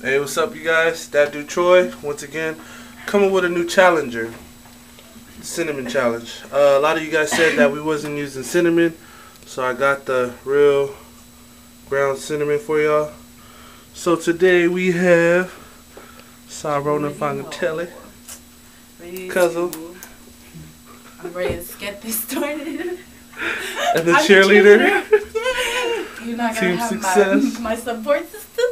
Hey, what's up, you guys? That dude Troy, once again, coming with a new challenger. Cinnamon challenge. A lot of you guys said that we wasn't using cinnamon, so I got the real ground cinnamon for y'all. So today we have Sarona Fangatelli, Cuzzo, I'm ready to get this started. and the cheerleader. You're not gonna Team have success. my support system.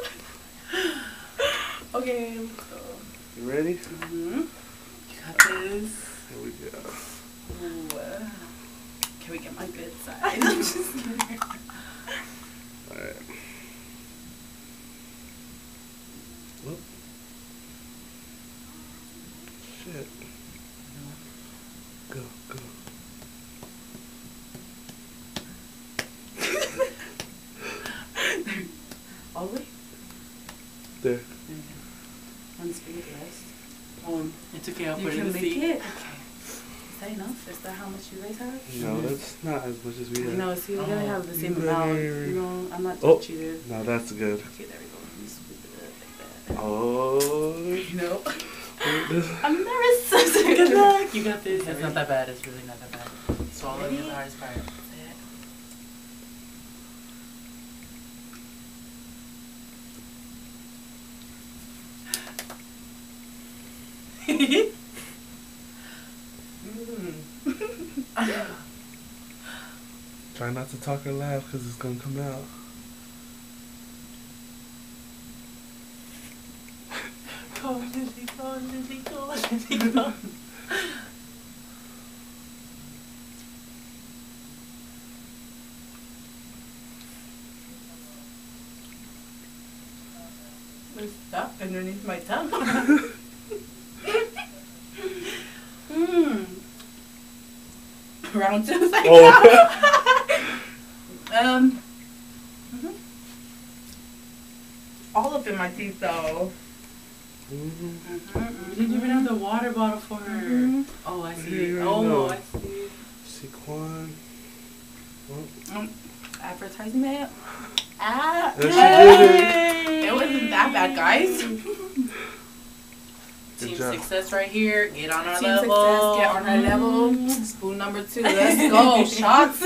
Okay. You ready? Mm-hmm. You got this. Here we go. Ooh, can we get my good side? I'm just kidding. Alright. Whoop. Shit. Go, go. All the way? There. One spaghetti rest. It's okay, I'll You put it in can the make seat. it. Okay. Is that enough? Is that how much you guys have? No, that's not as much as we have. No, see, we gotta have the same Very- amount. You know, I'm not Oh. cheated. No, that's good. Okay, there we go. Let me scoop it up like that. Oh. You know? This- I'm nervous. Good luck. You got this. It's not that bad. It's really not that bad. Swallowing is the hardest part. Try not to talk or laugh because it's going to come out. Go, Lily, go, Lily, go, Lily, go. There's stuff underneath my tongue. Round two. Oh. All up in my teeth though. You didn't even have the water bottle for her. Oh, I see. Yeah, Oh, no. I see. Sequan. Advertisement. Ah, Yes, it wasn't that bad, guys. Good Team job. success right here. Get on our Team level. success, get on our level. Spoon number 2. Let's go. Shots.